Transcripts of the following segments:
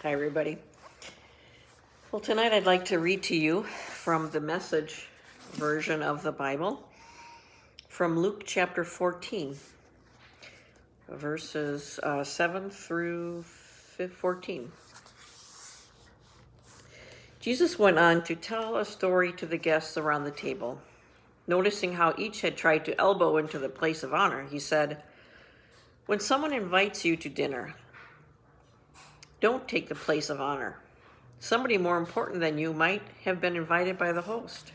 Hi, everybody. Well, tonight I'd like to read to you from the Message version of the Bible from Luke chapter 14, verses 7 through 14. Jesus went on to tell a story to the guests around the table. Noticing how each had tried to elbow into the place of honor, he said, "When someone invites you to dinner, don't take the place of honor. Somebody more important than you might have been invited by the host.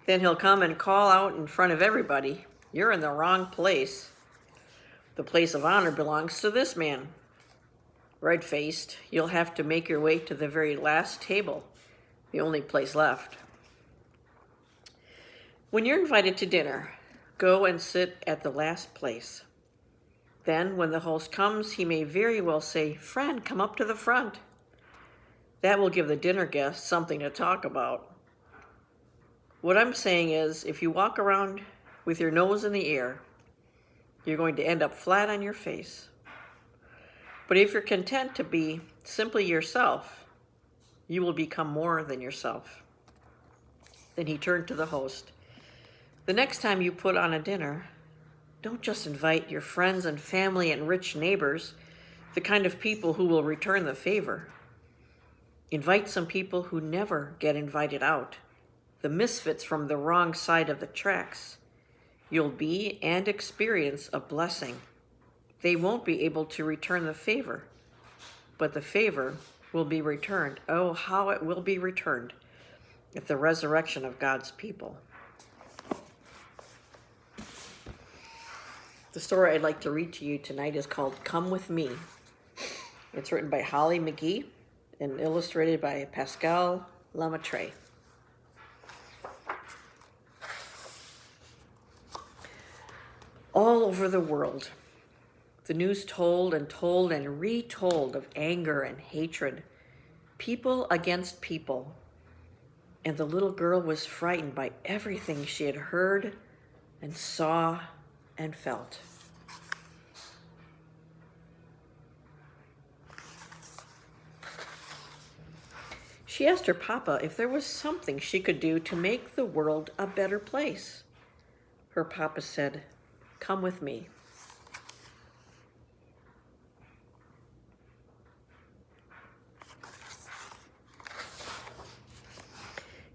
Then he'll come and call out in front of everybody, 'You're in the wrong place. The place of honor belongs to this man.' Red-faced, you'll have to make your way to the very last table, the only place left. When you're invited to dinner, go and sit at the last place. Then, when the host comes, he may very well say, 'Friend, come up to the front.' That will give the dinner guests something to talk about. What I'm saying is, if you walk around with your nose in the air, you're going to end up flat on your face. But if you're content to be simply yourself, you will become more than yourself." Then he turned to the host. "The next time you put on a dinner, don't just invite your friends and family and rich neighbors, the kind of people who will return the favor. Invite some people who never get invited out, the misfits from the wrong side of the tracks. You'll be and experience a blessing. They won't be able to return the favor, but the favor will be returned. Oh, how it will be returned at the resurrection of God's people." The story I'd like to read to you tonight is called "Come With Me." It's written by Holly McGee and illustrated by Pascal Lamaitre. All over the world, the news told and retold of anger and hatred, people against people, and the little girl was frightened by everything she had heard and saw and felt. She asked her papa if there was something she could do to make the world a better place. Her papa said, "Come with me."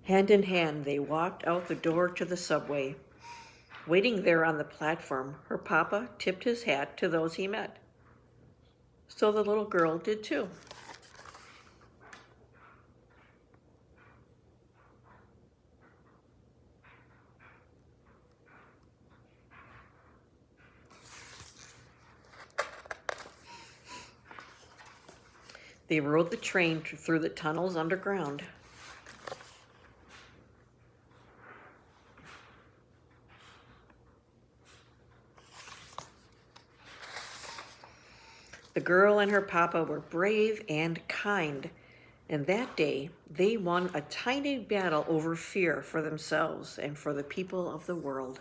Hand in hand, they walked out the door to the subway. Waiting there on the platform, her papa tipped his hat to those he met. So the little girl did too. They rode the train through the tunnels underground. The girl and her papa were brave and kind, and that day they won a tiny battle over fear for themselves and for the people of the world.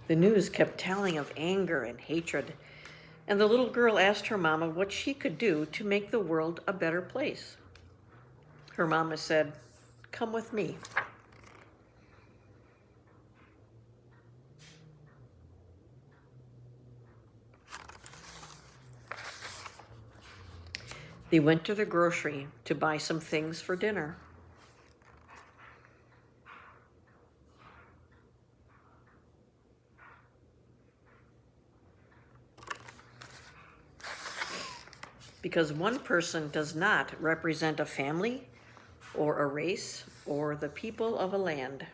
The news kept telling of anger and hatred, and the little girl asked her mama what she could do to make the world a better place. Her mama said, "Come with me." They went to the grocery to buy some things for dinner. Because one person does not represent a family or a race or the people of a land.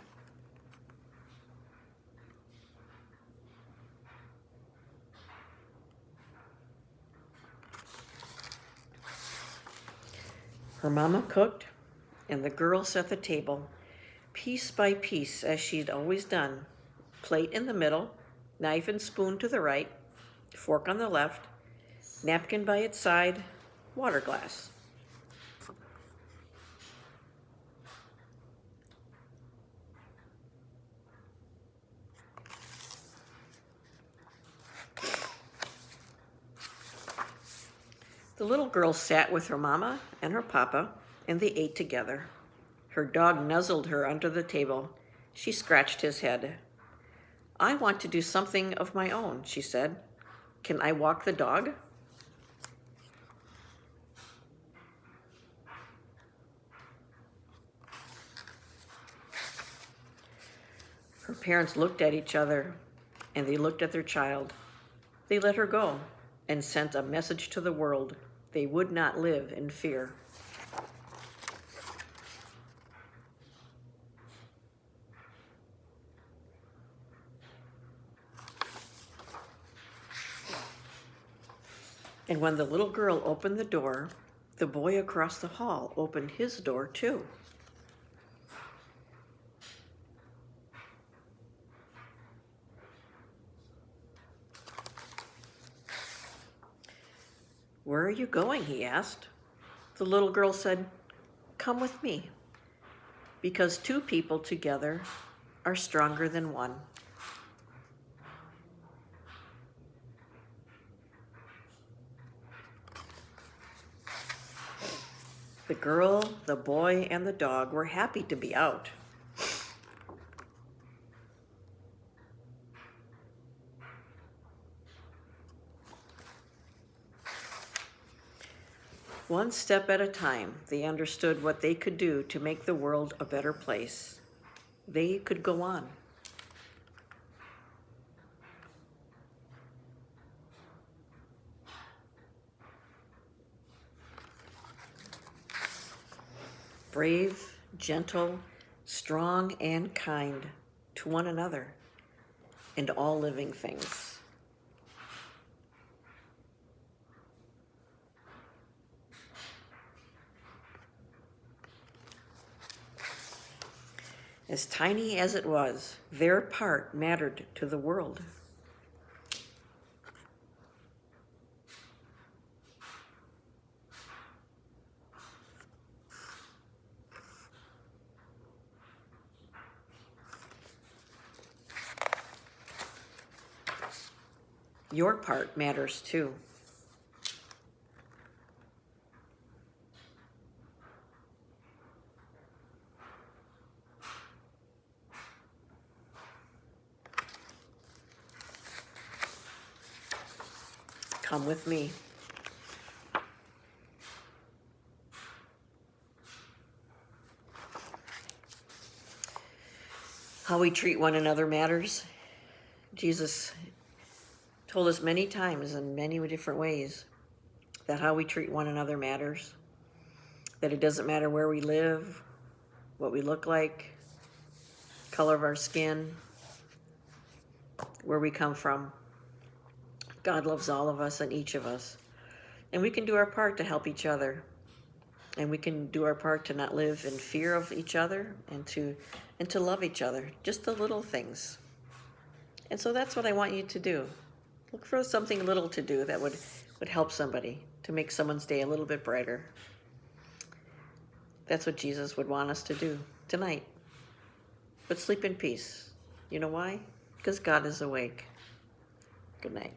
Her mama cooked, and the girl set the table, piece by piece as she'd always done. Plate in the middle, knife and spoon to the right, fork on the left, napkin by its side, water glass. The little girl sat with her mama and her papa, and they ate together. Her dog nuzzled her under the table. She scratched his head. I want to do something of my own, she said. Can I walk the dog? Her parents looked at each other, and they looked at their child. They let her go and sent a message to the world. They would not live in fear. And when the little girl opened the door, the boy across the hall opened his door too. Where are you going? He asked. The little girl said, come with me, because two people together are stronger than one. The girl, the boy, and the dog were happy to be out. One step at a time, they understood what they could do to make the world a better place. They could go on. Brave, gentle, strong, and kind to one another and all living things. As tiny as it was, their part mattered to the world. Your part matters too. Come with me. How we treat one another matters. Jesus told us many times in many different ways that how we treat one another matters. That it doesn't matter where we live, what we look like, color of our skin, where we come from. God loves all of us and each of us. And we can do our part to help each other. And we can do our part to not live in fear of each other and to love each other. Just the little things. And so that's what I want you to do. Look for something little to do that would help somebody, to make someone's day a little bit brighter. That's what Jesus would want us to do tonight. But sleep in peace. You know why? Because God is awake. Good night.